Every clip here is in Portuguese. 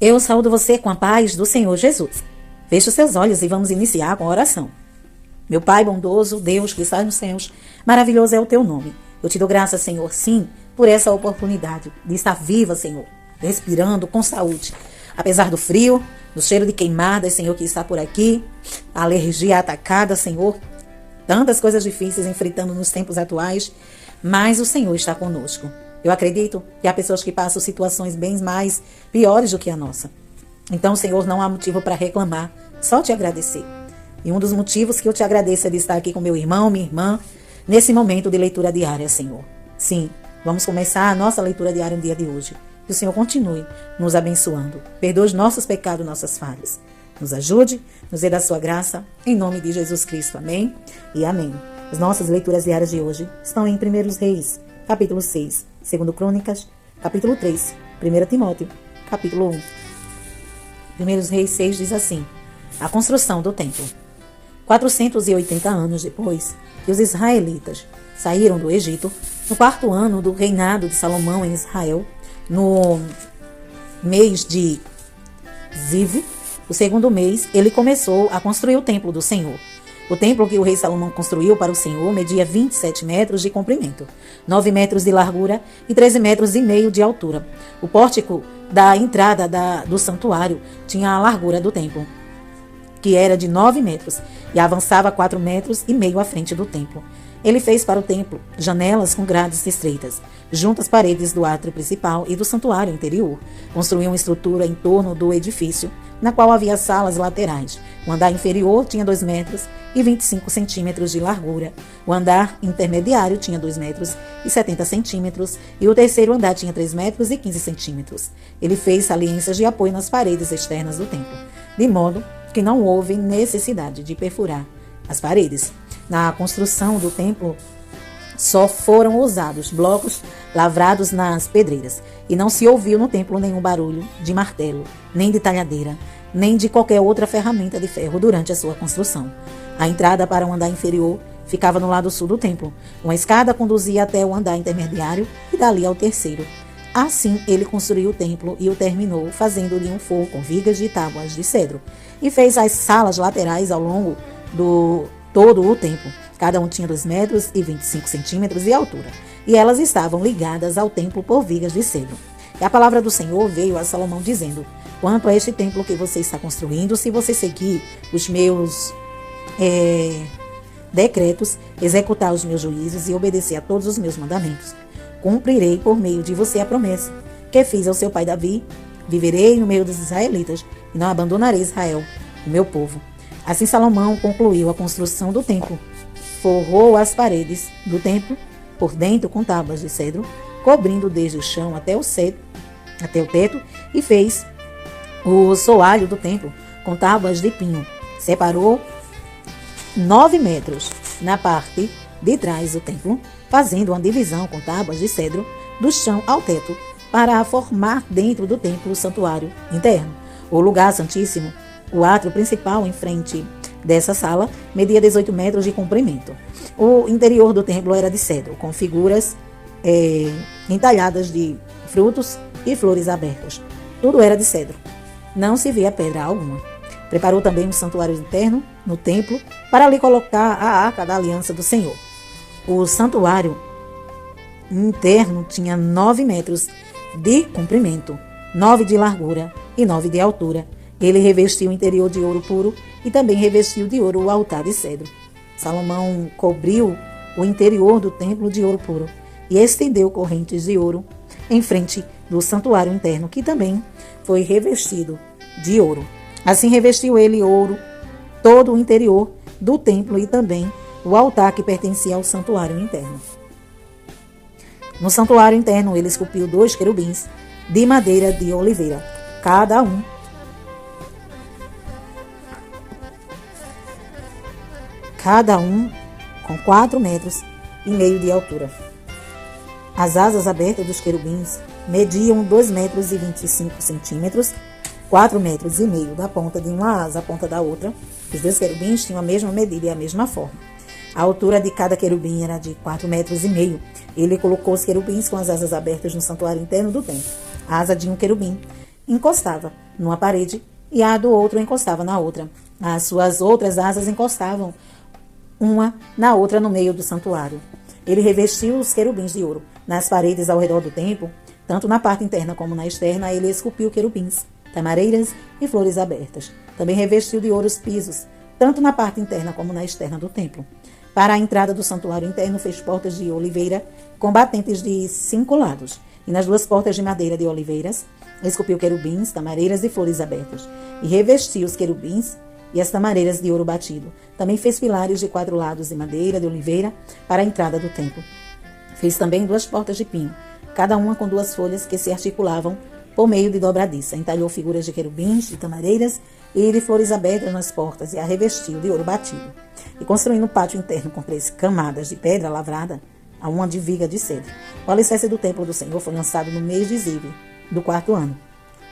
Eu saúdo você com a paz do Senhor Jesus. Feche os seus olhos e vamos iniciar com a oração. Meu Pai bondoso, Deus que está nos céus, maravilhoso é o teu nome. Eu te dou graças, Senhor, sim, por essa oportunidade de estar viva, Senhor, respirando com saúde. Apesar do frio, do cheiro de queimadas, Senhor, que está por aqui, a alergia atacada, Senhor, tantas coisas difíceis enfrentando nos tempos atuais, mas o Senhor está conosco. Eu acredito que há pessoas que passam situações bem mais piores do que a nossa. Então, Senhor, não há motivo para reclamar, só te agradecer. E um dos motivos que eu te agradeço é de estar aqui com meu irmão, minha irmã, nesse momento de leitura diária, Senhor. Sim, vamos começar a nossa leitura diária no dia de hoje. Que o Senhor continue nos abençoando. Perdoe os nossos pecados, nossas falhas. Nos ajude, nos dê da sua graça, em nome de Jesus Cristo. Amém e amém. As nossas leituras diárias de hoje estão em 1 Reis, capítulo 6, 2 Crônicas, capítulo 3, 1 Timóteo, capítulo 1. 1 Reis 6 diz assim: a construção do templo. 480 anos depois que os israelitas saíram do Egito, no 4º ano do reinado de Salomão em Israel, no mês de Ziv, o 2º mês, ele começou a construir o templo do Senhor. O templo que o rei Salomão construiu para o Senhor media 27 metros de comprimento, 9 metros de largura e 13 metros e meio de altura. O pórtico da entrada do santuário tinha a largura do templo, que era de 9 metros, e avançava 4 metros e meio à frente do templo. Ele fez para o templo janelas com grades estreitas, junto às paredes do átrio principal e do santuário interior. Construiu uma estrutura em torno do edifício, na qual havia salas laterais. O andar inferior tinha 2 metros e 25 centímetros de largura. O andar intermediário tinha 2 metros e 70 centímetros e o terceiro andar tinha 3 metros e 15 centímetros. Ele fez saliências de apoio nas paredes externas do templo, de modo que não houve necessidade de perfurar as paredes. Na construção do templo, só foram usados blocos lavrados nas pedreiras, e não se ouviu no templo nenhum barulho de martelo, nem de talhadeira, nem de qualquer outra ferramenta de ferro durante a sua construção. A entrada para o andar inferior ficava no lado sul do templo. Uma escada conduzia até o andar intermediário e dali ao terceiro. Assim, ele construiu o templo e o terminou, fazendo-lhe um forro com vigas de tábuas de cedro, e fez as salas laterais ao longo do todo o templo. Cada um tinha 2 metros e 25 centímetros de altura, e elas estavam ligadas ao templo por vigas de cedro. E a palavra do Senhor veio a Salomão dizendo: quanto a este templo que você está construindo, se você seguir os meus decretos, executar os meus juízos e obedecer a todos os meus mandamentos, cumprirei por meio de você a promessa que fiz ao seu pai Davi: viverei no meio dos israelitas e não abandonarei Israel, o meu povo. Assim Salomão concluiu a construção do templo, forrou as paredes do templo por dentro com tábuas de cedro, cobrindo desde o chão até o teto, e fez o soalho do templo com tábuas de pinho. Separou 9 metros na parte de trás do templo, fazendo uma divisão com tábuas de cedro do chão ao teto, para formar dentro do templo o santuário interno. O lugar santíssimo, o átrio principal em frente dessa sala, media 18 metros de comprimento. O interior do templo era de cedro, com figuras entalhadas de frutos e flores abertas. Tudo era de cedro. Não se via pedra alguma. Preparou também um santuário interno no templo, para ali colocar a arca da aliança do Senhor. O santuário interno tinha 9 metros de comprimento, 9 de largura e 9 de altura. Ele revestiu o interior de ouro puro e também revestiu de ouro o altar de cedro. Salomão cobriu o interior do templo de ouro puro e estendeu correntes de ouro em frente do santuário interno, que também foi revestido de ouro. Assim revestiu ele ouro todo o interior do templo e também o altar que pertencia ao santuário interno. No santuário interno ele esculpiu 2 querubins de madeira de oliveira, cada um com 4 metros e meio de altura. As asas abertas dos querubins mediam 2 metros e 25 centímetros, 4 metros e meio da ponta de uma asa à ponta da outra. Os 2 querubins tinham a mesma medida e a mesma forma. A altura de cada querubim era de 4 metros e meio. Ele colocou os querubins com as asas abertas no santuário interno do templo. A asa de um querubim encostava numa parede e a do outro encostava na outra. As suas outras asas encostavam uma na outra no meio do santuário. Ele revestiu os querubins de ouro. Nas paredes ao redor do templo, tanto na parte interna como na externa, ele esculpiu querubins, tamareiras e flores abertas. Também revestiu de ouro os pisos, tanto na parte interna como na externa do templo. Para a entrada do santuário interno, fez portas de oliveira com batentes de 5 lados. E nas 2 portas de madeira de oliveiras, esculpiu querubins, tamareiras e flores abertas. E revestiu os querubins e as tamareiras de ouro batido. Também fez pilares de 4 lados de madeira de oliveira para a entrada do templo. Fez também 2 portas de pinho, cada uma com 2 folhas que se articulavam por meio de dobradiça. Entalhou figuras de querubins, de tamareiras e de flores abertas nas portas e a revestiu de ouro batido. E construindo um pátio interno com 13 camadas de pedra lavrada a uma de viga de cedro. O alicerce do templo do Senhor foi lançado no mês de Ziv, do 4º ano.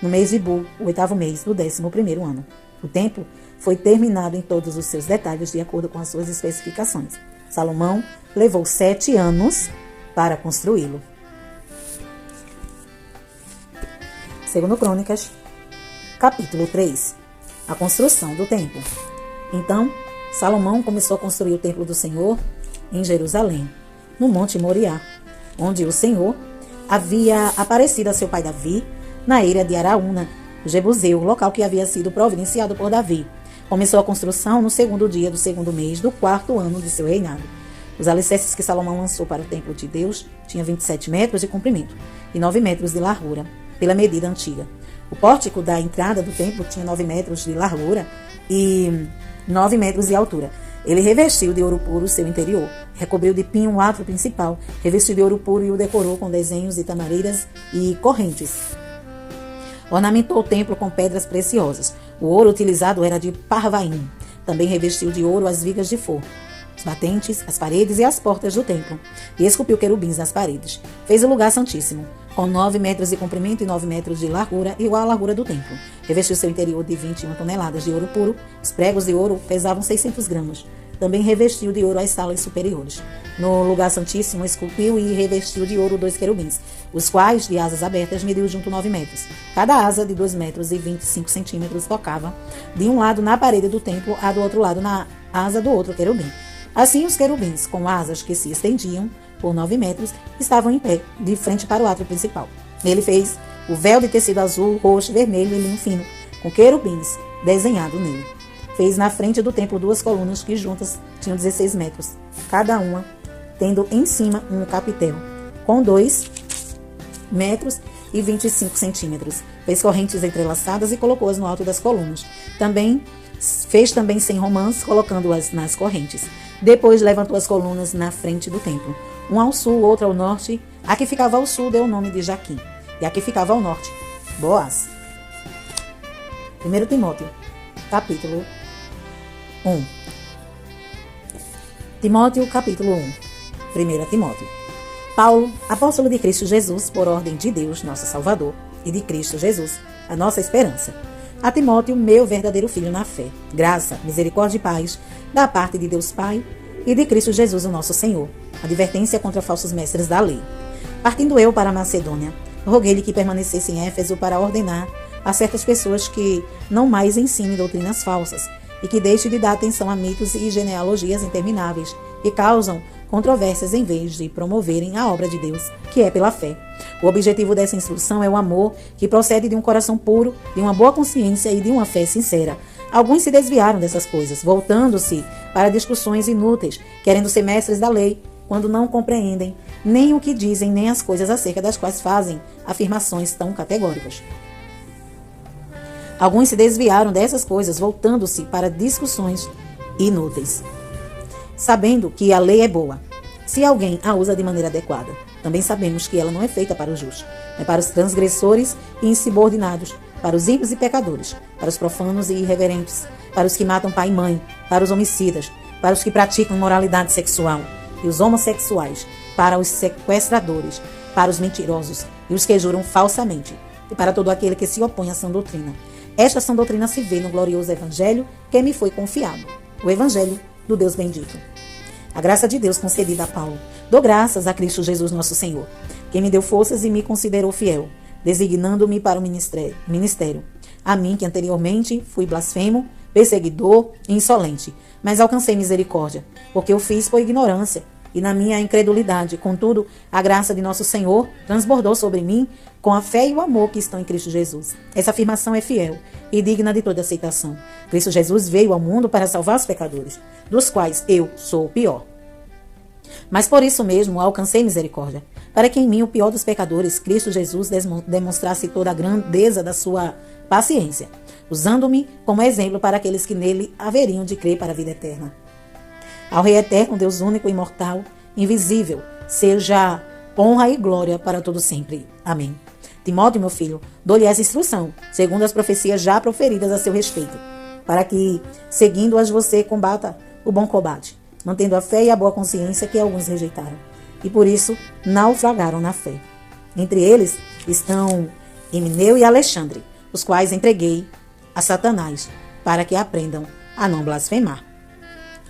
No mês de Bu, o 8º mês, do 11º ano. O templo foi terminado em todos os seus detalhes de acordo com as suas especificações. Salomão levou 7 anos para construí-lo. Segundo Crônicas, capítulo 3. A construção do templo. Então, Salomão começou a construir o templo do Senhor em Jerusalém, no Monte Moriá, onde o Senhor havia aparecido a seu pai Davi na eira de Araúna, o Jebuseu, local que havia sido providenciado por Davi. Começou a construção no 2º dia do 2º mês do 4º ano de seu reinado. Os alicerces que Salomão lançou para o templo de Deus tinham 27 metros de comprimento e 9 metros de largura, pela medida antiga. O pórtico da entrada do templo tinha 9 metros de largura e 9 metros de altura. Ele revestiu de ouro puro o seu interior, recobriu de pinho o átrio principal, revestiu de ouro puro e o decorou com desenhos de tamareiras e correntes. Ornamentou o templo com pedras preciosas. O ouro utilizado era de Parvaim. Também revestiu de ouro as vigas de forno, os batentes, as paredes e as portas do templo, e esculpiu querubins nas paredes. Fez o lugar santíssimo, com 9 metros de comprimento e 9 metros de largura, igual à largura do templo. Revestiu seu interior de 21 toneladas de ouro puro. Os pregos de ouro pesavam 600 gramas. Também revestiu de ouro as salas superiores. No lugar santíssimo, esculpiu e revestiu de ouro 2 querubins, os quais, de asas abertas, mediu junto 9 metros. Cada asa de 2 metros e 25 centímetros tocava de um lado na parede do templo, a do outro lado na asa do outro querubim. Assim, os querubins, com asas que se estendiam por 9 metros, estavam em pé, de frente para o átrio principal. Ele fez o véu de tecido azul, roxo, vermelho e linho fino, com querubins desenhado nele. Fez na frente do templo 2 colunas que juntas tinham 16 metros, cada uma tendo em cima um capitel, com 2 metros e 25 centímetros. Fez correntes entrelaçadas e colocou-as no alto das colunas. Fez também 100 romãs, colocando-as nas correntes. Depois levantou as colunas na frente do templo, um ao sul, outro ao norte. A que ficava ao sul deu o nome de Jaquim, e a que ficava ao norte, Boaz. 1 Timóteo, capítulo 1. Timóteo, capítulo 1. 1 Timóteo. Paulo, apóstolo de Cristo Jesus, por ordem de Deus, nosso Salvador, e de Cristo Jesus, a nossa esperança. A Timóteo, meu verdadeiro filho na fé, graça, misericórdia e paz, da parte de Deus Pai e de Cristo Jesus, o nosso Senhor. Advertência contra falsos mestres da lei. Partindo eu para a Macedônia, roguei-lhe que permanecesse em Éfeso para ordenar a certas pessoas que não mais ensinem doutrinas falsas e que deixe de dar atenção a mitos e genealogias intermináveis que causam controvérsias em vez de promoverem a obra de Deus, que é pela fé. O objetivo dessa instrução é o amor que procede de um coração puro, de uma boa consciência e de uma fé sincera. Alguns se desviaram dessas coisas, voltando-se para discussões inúteis, querendo ser mestres da lei, quando não compreendem nem o que dizem, nem as coisas acerca das quais fazem afirmações tão categóricas. Alguns se desviaram dessas coisas, voltando-se para discussões inúteis, sabendo que a lei é boa, se alguém a usa de maneira adequada. Também sabemos que ela não é feita para os justos, é para os transgressores e insubordinados, para os ímpios e pecadores, para os profanos e irreverentes, para os que matam pai e mãe, para os homicidas, para os que praticam imoralidade sexual e os homossexuais, para os sequestradores, para os mentirosos e os que juram falsamente, e para todo aquele que se opõe à sã doutrina. Esta sã doutrina se vê no glorioso evangelho que me foi confiado, o evangelho do Deus bendito. A graça de Deus concedida a Paulo. Dou graças a Cristo Jesus nosso Senhor, que me deu forças e me considerou fiel, designando-me para o ministério, A mim, que anteriormente fui blasfemo, perseguidor e insolente, mas alcancei misericórdia, porque eu fiz por ignorância e na minha incredulidade. Contudo, a graça de nosso Senhor transbordou sobre mim com a fé e o amor que estão em Cristo Jesus. Essa afirmação é fiel e digna de toda aceitação. Cristo Jesus veio ao mundo para salvar os pecadores, dos quais eu sou o pior. Mas por isso mesmo alcancei misericórdia, para que em mim, o pior dos pecadores, Cristo Jesus demonstrasse toda a grandeza da sua paciência, usando-me como exemplo para aqueles que nele haveriam de crer para a vida eterna. Ao Rei eterno, Deus único, imortal, invisível, seja honra e glória para todo sempre. Amém. Timóteo, meu filho, dou-lhe essa instrução, segundo as profecias já proferidas a seu respeito, para que, seguindo-as, você combata o bom combate, mantendo a fé e a boa consciência que alguns rejeitaram, e por isso naufragaram na fé. Entre eles estão Emineu e Alexandre, os quais entreguei a Satanás, para que aprendam a não blasfemar.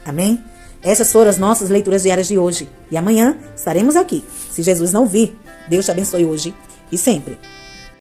Amém? Essas foram as nossas leituras diárias de hoje. E amanhã estaremos aqui, se Jesus não vir. Deus te abençoe hoje e sempre.